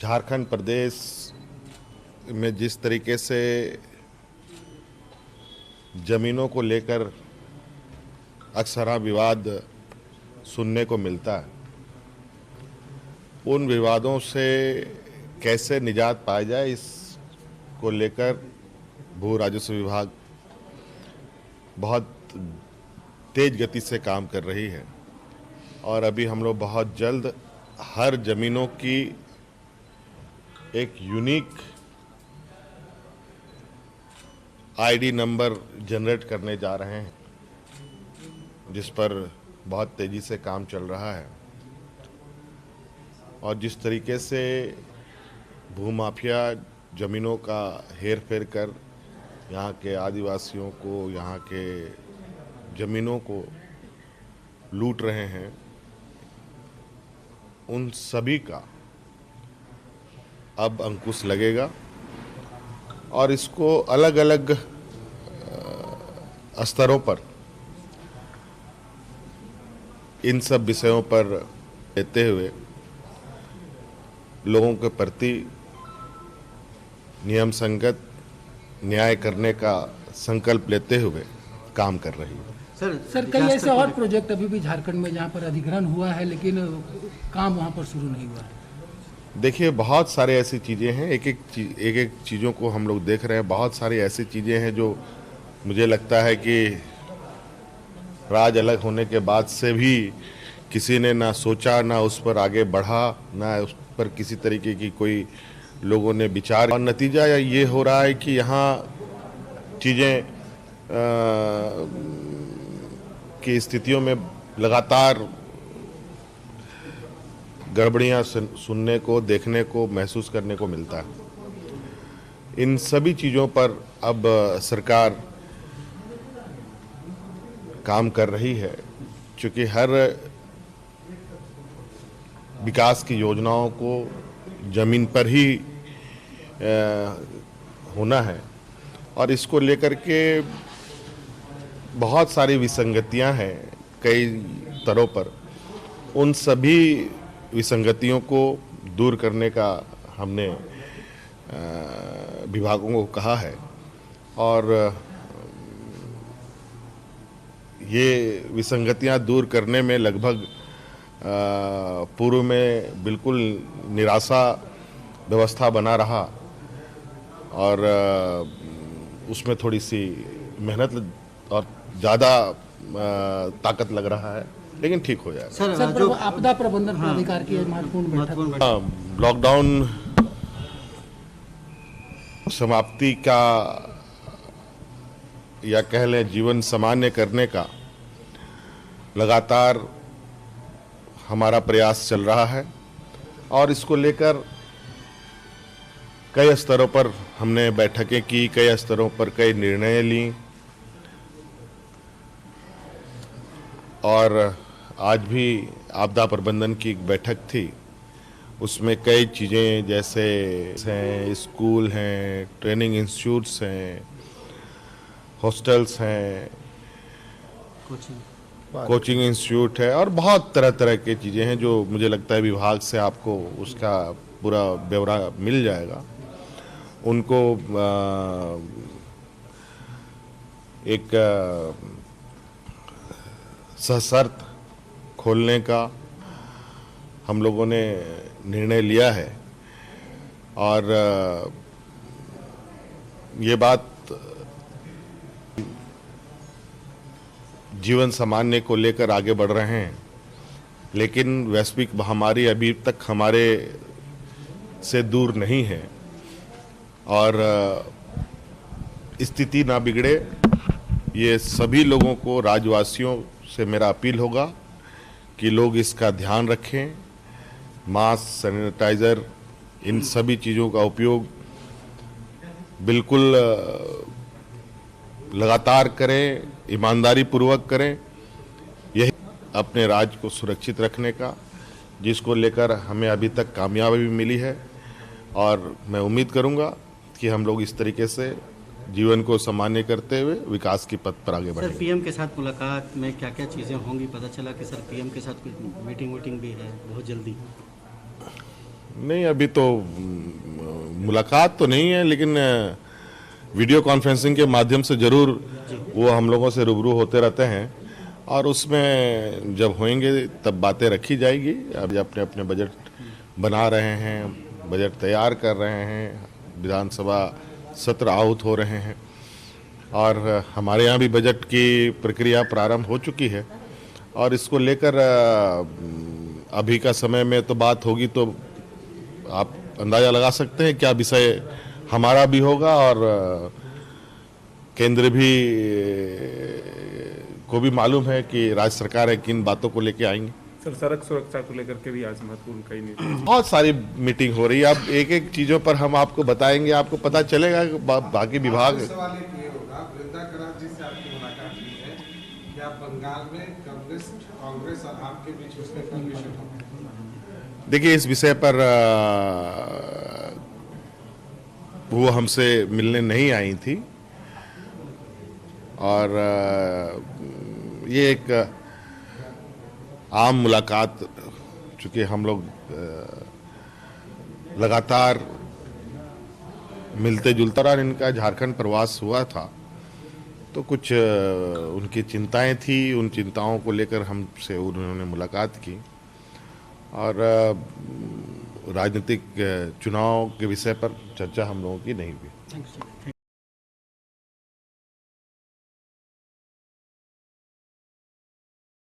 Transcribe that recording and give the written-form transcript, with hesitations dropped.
झारखंड प्रदेश में जिस तरीके से ज़मीनों को लेकर अक्सर विवाद सुनने को मिलता है, उन विवादों से कैसे निजात पाया जाए इसको लेकर भू राजस्व विभाग बहुत तेज गति से काम कर रही है। और अभी हम लोग बहुत जल्द हर ज़मीनों की एक यूनिक आईडी नंबर जनरेट करने जा रहे हैं, जिस पर बहुत तेज़ी से काम चल रहा है। और जिस तरीके से भूमाफिया ज़मीनों का हेर फेर कर यहाँ के आदिवासियों को, यहाँ के ज़मीनों को लूट रहे हैं, उन सभी का अब अंकुश लगेगा और इसको अलग अलग स्तरों पर इन सब विषयों पर लेते हुए लोगों के प्रति नियम संगत न्याय करने का संकल्प लेते हुए काम कर रही है। सर कई ऐसे और प्रोजेक्ट अभी भी झारखंड में जहाँ पर अधिग्रहण हुआ है लेकिन काम वहाँ पर शुरू नहीं हुआ है। देखिए, बहुत सारे ऐसी चीज़ें हैं, एक एक चीज़ों को हम लोग देख रहे हैं। बहुत सारी ऐसी चीज़ें हैं जो मुझे लगता है कि राज अलग होने के बाद से भी किसी ने ना सोचा, ना उस पर आगे बढ़ा, ना उस पर किसी तरीके की कोई लोगों ने विचार। और नतीजा ये हो रहा है कि यहाँ चीज़ें की स्थितियों में लगातार गड़बड़ियाँ सुनने को, देखने को, महसूस करने को मिलता है। इन सभी चीज़ों पर अब सरकार काम कर रही है, क्योंकि हर विकास की योजनाओं को ज़मीन पर ही होना है। और इसको लेकर के बहुत सारी विसंगतियां हैं कई स्तरों पर। उन सभी विसंगतियों को दूर करने का हमने विभागों को कहा है। और ये विसंगतियां दूर करने में लगभग पूर्व में बिल्कुल निराशा व्यवस्था बना रहा और उसमें थोड़ी सी मेहनत और ज़्यादा ताकत लग रहा है, लेकिन ठीक हो जाएगा। सर जो आपदा प्रबंधन प्राधिकार की महत्वपूर्ण बैठक, लॉकडाउन समाप्ति का या कह लें जीवन सामान्य करने का लगातार हमारा प्रयास चल रहा है। और इसको लेकर कई स्तरों पर हमने बैठकें की, कई स्तरों पर कई निर्णय ली। और आज भी आपदा प्रबंधन की एक बैठक थी, उसमें कई चीज़ें जैसे हैं, स्कूल हैं, ट्रेनिंग इंस्टीट्यूट्स हैं, हॉस्टल्स हैं, कोचिंग इंस्टीट्यूट है और बहुत तरह तरह की चीज़ें हैं जो मुझे लगता है विभाग से आपको उसका पूरा ब्यौरा मिल जाएगा। उनको एक सशर्त खोलने का हम लोगों ने निर्णय लिया है। और ये बात जीवन सामान्य को लेकर आगे बढ़ रहे हैं, लेकिन वैश्विक महामारी अभी तक हमारे से दूर नहीं है। और स्थिति ना बिगड़े, ये सभी लोगों को, राज्यवासियों से मेरा अपील होगा कि लोग इसका ध्यान रखें। मास्क, सैनिटाइज़र, इन सभी चीज़ों का उपयोग बिल्कुल लगातार करें, ईमानदारी पूर्वक करें। यही अपने राज्य को सुरक्षित रखने का, जिसको लेकर हमें अभी तक कामयाबी मिली है। और मैं उम्मीद करूंगा कि हम लोग इस तरीके से जीवन को सामान्य करते हुए विकास की पथ पर आगे बढ़ेंगे। सर पीएम के साथ मुलाकात में क्या क्या चीज़ें होंगी? पता चला कि सर पीएम के साथ कुछ मीटिंग भी है बहुत जल्दी। नहीं, अभी तो मुलाकात तो नहीं है, लेकिन वीडियो कॉन्फ्रेंसिंग के माध्यम से जरूर वो हम लोगों से रूबरू होते रहते हैं, और उसमें जब होंगे तब बातें रखी जाएगी। अभी अपने अपने बजट बना रहे हैं, बजट तैयार कर रहे हैं, विधानसभा सत्र आहूत हो रहे हैं, और हमारे यहाँ भी बजट की प्रक्रिया प्रारंभ हो चुकी है, और इसको लेकर अभी का समय में तो बात होगी, तो आप अंदाजा लगा सकते हैं क्या विषय हमारा भी होगा, और केंद्र भी को भी मालूम है कि राज्य सरकार है किन बातों को लेके आएंगे। सर, सड़क सुरक्षा को लेकर के भी आज महत्वपूर्ण कई नीति। बहुत सारी मीटिंग हो रही है, अब एक एक चीजों पर हम आपको बताएंगे, आपको पता चलेगा कि बाकी विभाग। सवाल ये होगा, वृंदा करार जी से आपकी मुलाकात हुई है, क्या बंगाल में कांग्रेस और आपके बीच उसमें कन्फ्यूजन हो? देखिए, इस विषय पर वो हमसे मिलने नहीं आई थी, और ये एक आम मुलाकात, चूंकि हम लोग लगातार मिलते जुलते, और इनका झारखंड प्रवास हुआ था, तो कुछ उनकी चिंताएं थी, उन चिंताओं को लेकर हमसे उन्होंने मुलाकात की, और राजनीतिक चुनाव के विषय पर चर्चा हम लोगों की नहीं हुई।